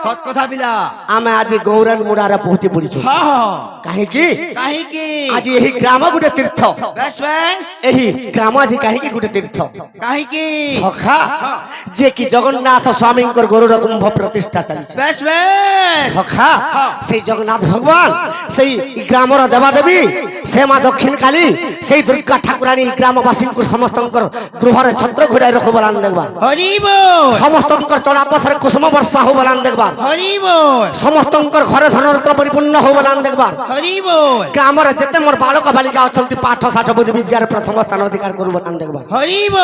সত কথা বিলা আমি আজ গৌরান মুড়ারে পৌঁছি পড়িছু কাহিকি আজ এই গ্রাম গোটে তীর্থ বেশ বেশ এই গ্রাম আজ কাহিকি গোটে তীর্থ কাহিকি সখা যে কি জগন্নাথ স্বামীঙ্কর গরুর কুম্ভ প্রতিষ্ঠা চালিছে বেশ বেশ সখা সেই জগন্নাথ ভগবান সেই গ্রামর দেবাদেবী সে মা দক্ষিণ কালী সেই দুর্গা ঠাকুরানী গ্রামবাসীঙ্কর সমস্তঙ্কর গৃহরে ছত্র ঘোড়ায় রখ বলান দেখবার হরিব সমস্তঙ্কর চলা পথরে কুসুম বর্ষা হো বলান দেখবার হরিব সমস্তঙ্কর ঘরে ধনরত্ন পরিপূর্ণ হো বলান দেখবার হরিব গ্রামরে যেতে মোর বালক বালিকা অଛନ୍ତି পাঠ সাঠ বুদ্ধি বিদ্যার প্রথম স্থান অধিকার করু বলান দেখবার হরিব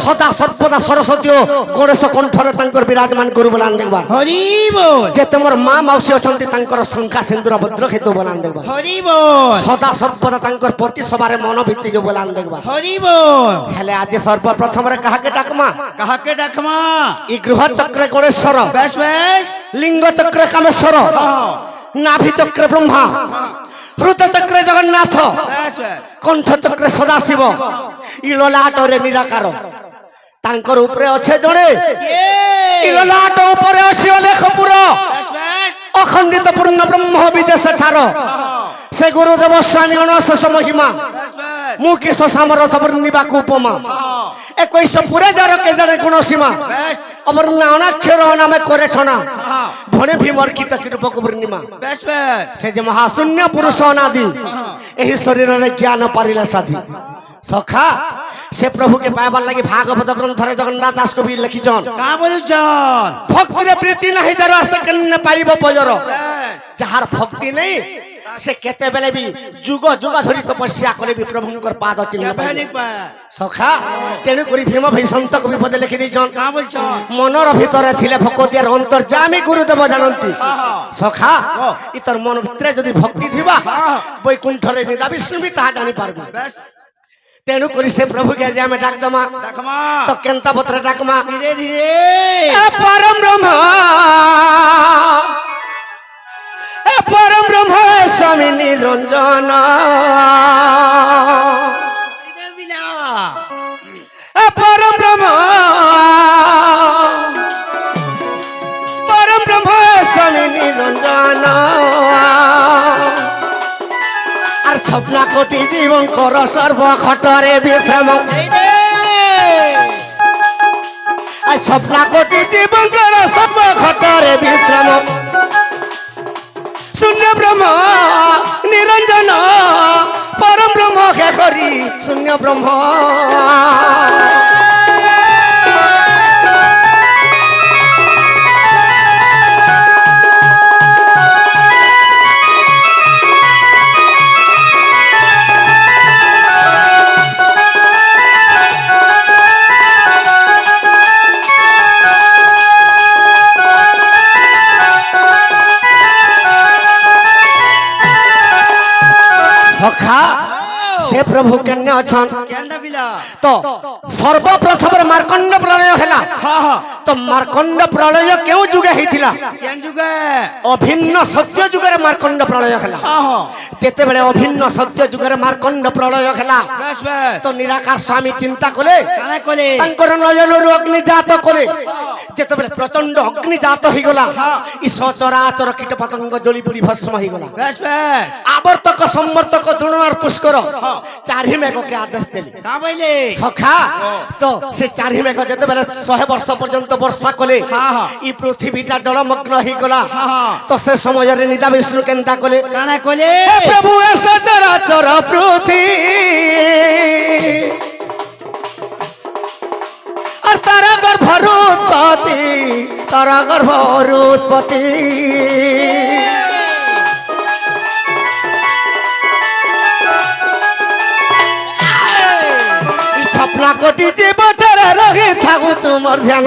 সদা সর্বদা সরস্বতী ও গণেশ কণ্ঠরে তাঙ্কর বিরাজমান করু বলান দেখবার হরিব যেতে মোর মা মাউসী অଛନ୍ତି তাঙ্কর শঙ্কা সিন্দুর ভদ্র খেতু বলান দেখবার হরিব সদা সর্বদা তাঙ্কর প্রতি সবারে মন ভিত্তি যে বলান দেখবার হরিব হেলে আজ সর্বপ্রথমরে কাহাকে ডাকমা কাহাকে ডাকমা ই গৃহ চক্রে গণেশ্বর বেশ বেশ লিঙ্গ চক্রে কামেশ্বর নাভি চক্রে ব্রহ্মা হৃদ চক্রে জগন্নাথ বেশ বেশ কণ্ঠ চক্রে সদাশিব ই ললাটরে নিরাকার তাঙ্কর উপরে আছে জনে ই ললাট উপরে আছে অলেখপুর বেশ বেশ অখণ্ডিত পূর্ণ ব্রহ্ম বিদেশ ঠার সে গুরুদেব স্বামী অনশেষ মহিমা বেশ বেশ মুখী সামরথ বর্ণিবাকু উপমা 21 পুরে যার কে জানে কোন সীমা বেশ অবর্ণা অনাক্ষর নামে করে ঠনা ভণে ভীমর কীত কৃপক পূর্ণিমা বেশ বেশ সে যে মহাশূন্য পুরুষ অনাদি এই শরীরে জ্ঞান পারিলা সাধি সখা সে প্রভুকে পাইবার লাগি ভাগবত গ্রন্থরে জগন্নাথ দাস কবি লিখিছন কা বলুছন ভক্তিরে প্রীতি নাহি যার আশা কেনে পাইব পজর বেশ যাহার ভক্তি নেই সে কেতেবেলে বি যুগ যুগ ধরি তপস্যা করে বি প্রভুঙ্কর পাদ চিহ্ন কেবে পাইব নি পা সখা তেণু করি ভীম ভাই সন্ত কবি পদে লিখি দিয়েছন কা বলছন মনর ভিতরে থিলে ভকতিয়ার অন্তর্যামী গুরুদেব জানন্তি সখা ইতর মন ভিতরে যদি ভক্তি থিবা বৈকুণ্ঠরে নিদা বিষ্ণু তাহা জানি পারবে বেশ তেণু করি সে প্রভুকে যে আমি ডাক দমা ডাকমা তো কেন্তা পত্রে ডাকমা ধীরে ধীরে পরম ব্রহ্ম পরম ব্রহ্ম স্বামী নিরঞ্জন বিলা পরম ব্রহ্ম পরম ব্রহ্ম স্বামী নিরঞ্জন আর স্বপ্না কোটি জীবন কর সর্ব খটরে বিভ্রম আর স্বপ্না কোটি জীবন কর সর্ব খটরে বিভ্রম শূন্য ব্রহ্ম নিরঞ্জন পরম ব্রহ্ম কে করি শূন্য ব্রহ্ম সখা সে প্রভু কেনে অছন কেন্দা বিলা তো সর্বপ্রথম মার্কণ্ড প্রলয় হেলা তো মার্কণ্ড প্রলয় কেউ যুগে হইতিলা কেন যুগে অভিন্ন সত্য যুগের মার্কণ্ড প্রলয় হেলা যেতেবেলে অভিন্ন সত্য যুগের মার্কণ্ড প্রলয় হেলা বেশ বেশ তো নিরাকার স্বামী চিন্তা কলে কানা কলে তাঙ্কর নয়নরু অগ্নি জাত কলে যেতেবেলে প্রচন্ড অগ্নি জাত হইগলা ই সচরাচর কীট পতঙ্গ জলি পুড়ি ভস্ম হইগলা বেশ বেশ আবর্তক সম্বর্তক দ্রোণার পুষ্কর চারি মেঘকে আদেশ দেলি কা বইলে সখা তো সে চারি মেঘ যেতেবেলে 100 বর্ষ পর্যন্ত বর্ষা কলে ই পৃথিবীটা জলমগ্ন হইগলা তো সে সময়ের নিদা বিষ্ণু কেন্তা কলে কানা কলে প্রভু এ সচরাচর পৃথিবী আর তারা গর্ভর উৎপত্তি তারা গর্ভর উৎপত্তি স্বপ্না কোটি জীবতারা রহে থাকু তোমার ধ্যান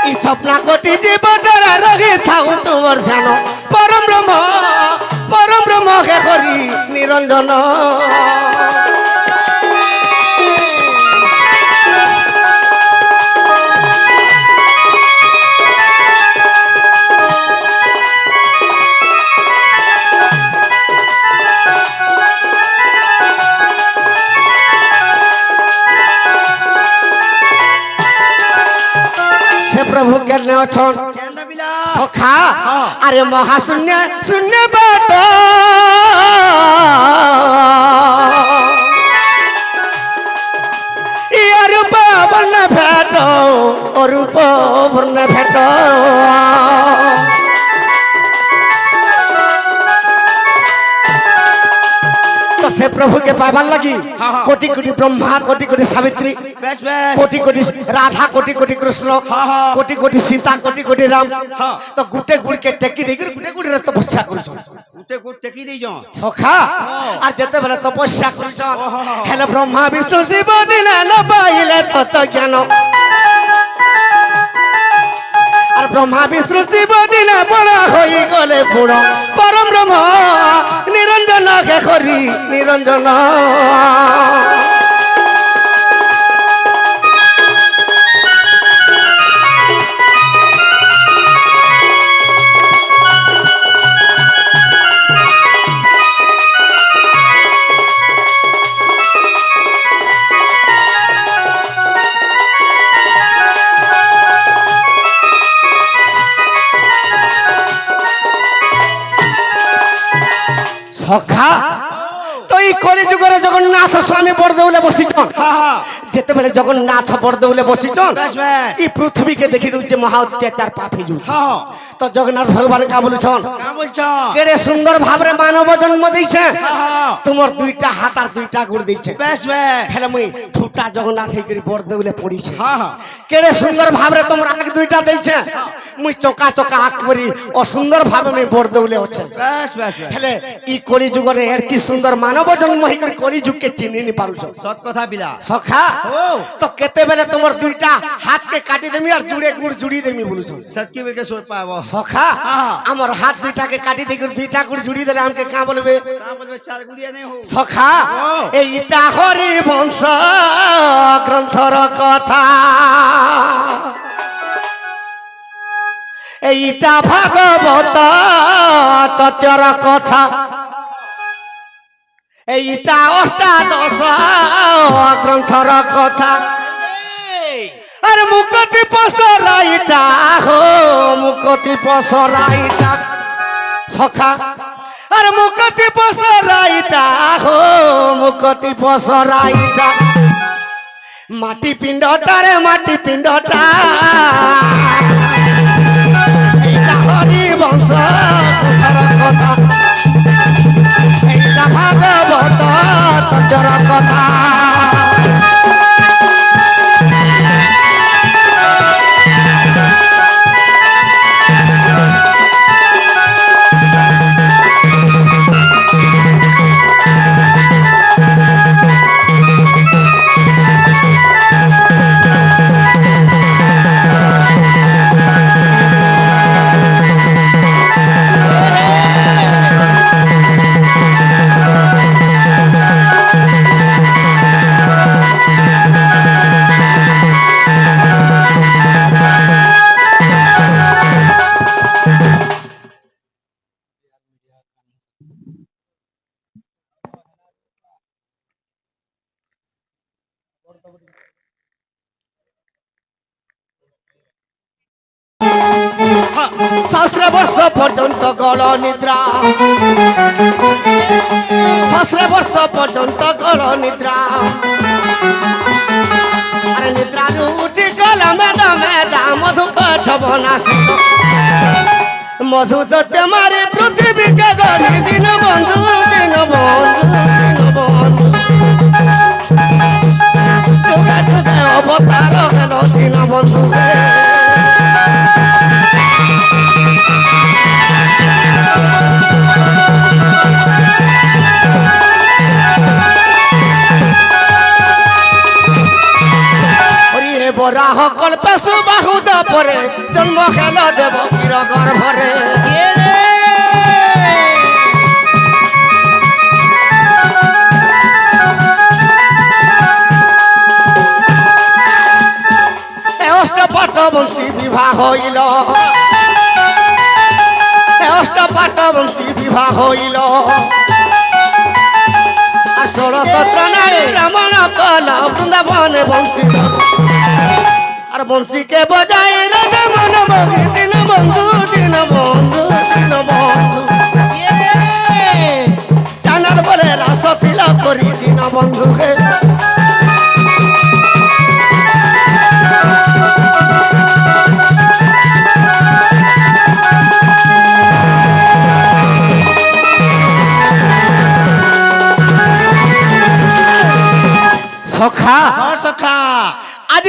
ই স্বপ্না কোটি জীবতারা রহে থাকু তোমার ধ্যান পরম ব্রহ্ম কে করি নিরঞ্জন সে সে প্রভু কেনে অছন কেন্দা বিলা সখা হ্যাঁ। আরে মহাশূন্য শূন্য বাট রূপ বর্ণ ভেট রূপ বর্ণ ভেট তো সে প্রভুকে পাইবার লাগি হ্যাঁ, হ্যাঁ। কোটি কোটি ব্রহ্মা কোটি কোটি সাবিত্রী বেশ বেশ কোটি কোটি রাধা কোটি কোটি কৃষ্ণ হ্যাঁ, হ্যাঁ। কোটি কোটি সীতা কোটি কোটি রাম হ্যাঁ। তো গুটে গুড়কে টেকি দেই গুটে গুড়ে তপস্যা করছ উঠে গুড় টেকি দেই জন সখা আর যেতে বেলে তপস্যা করছ ওহো। হেলে ব্রহ্মা বিষ্ণু শিব দিনে ন পাইলে তত জ্ঞান আর ব্রহ্মা বিষ্ণু শিব দিনে বড় হই গলে পুরো পরম ব্রহ্ম নিরঞ্জন কে করি নিরঞ্জন সখা তো এই কলিযুগরে জগন্নাথ স্বামী বরদৌলে বসিছন হ্যাঁ, হ্যাঁ। যেতেবেলে জগন্নাথ বরদৌলে বসিছন বেশ বেশ এই পৃথিবীকে দেখি দউছে মহা অত্যাচার পাপি যুগ হ্যাঁ তো জগন্নাথ ভগবান কা বলছন কা বলছ কেড়ে সুন্দর ভাবে মানব জন্ম দিয়েছে হ্যাঁ। তোমার দুইটা হাত আর দুইটা গুড় দিয়েছে বেশ বেশ হেলে মুই ঠুটা জগন্নাথ হইকরি বরদৌলে পড়িছে হ্যাঁ হ্যাঁ কেড়ে সুন্দর ভাবে তোমার আগ দুইটা দিয়েছে মুই চকা চকা আঁক করি অসুন্দর ভাবে মুই বরদৌলে আছে বেশ বেশ বেশ হেলে ই কলিযুগরে এর কি সুন্দর মানব জন্ম হইকরি কলিযুগকে চিনি নি পারুছ সৎ কথা বিলা সখা ও তো কেতেবেলে তোমার দুইটা হাতকে কাটি দেমি আর জুড়ে গুড় জুড়ি দেমি বলুছ সৎকি বেকে সোর পাবো সখা হ্যাঁ। আমার হাত দুইটাকে কাটি দিয়ে দুইটা গুড় জুড়ি দিলে আমাকে কা বলবে কা বলবে চার গুড়িয়া নেই হো সখা ও। এইটা হরি বংশ গ্রন্থর কথা এইটা ভাগবত তত্ত্বর কথা এইটা অষ্টাদশ গ্রন্থর কথা আর মুকতি পসরাইটা হো মুকতি পসরাইটা সখা আর মুকতি পসরাইটা হো মুকতি পসরাইটা মাটি পিণ্ডটা রে মাটি পিণ্ডটা এইটা হরি বংশ কথা এইটা ভাগবত তত্ত্বর কথা সহস্র বর্ষ পর্যন্ত গল নিদ্রা সহস্র বর্ষ পর্যন্ত গল নিদ্রা আরে নিদ্রারু উঠি গল মেদা মেদা মধু কঠব নাসিত মধু দত্তে মারে পৃথিবীকে গড়ি দিন বন্ধু দিন বন্ধু দিন বন্ধু যুগে যুগে অবতার হেল দিন বন্ধু হে বরাহ কল্পে সুবাহুদ পরে জন্ম খেল দেব বীর গর্ভরে অষ্টপাট বংশী বিবাহ হইল অষ্টপাট বংশী বিবাহ হইল আর 16 তত্র নারী রমণ কল বৃন্দাবনে বংশী আর আর বংশীকে বজাই রাজা মন মহি দিন বন্ধু দিন বন্ধু দিন বন্ধু জানার বলে রাস তিল করি দিন বন্ধুকে সখা সখা আজ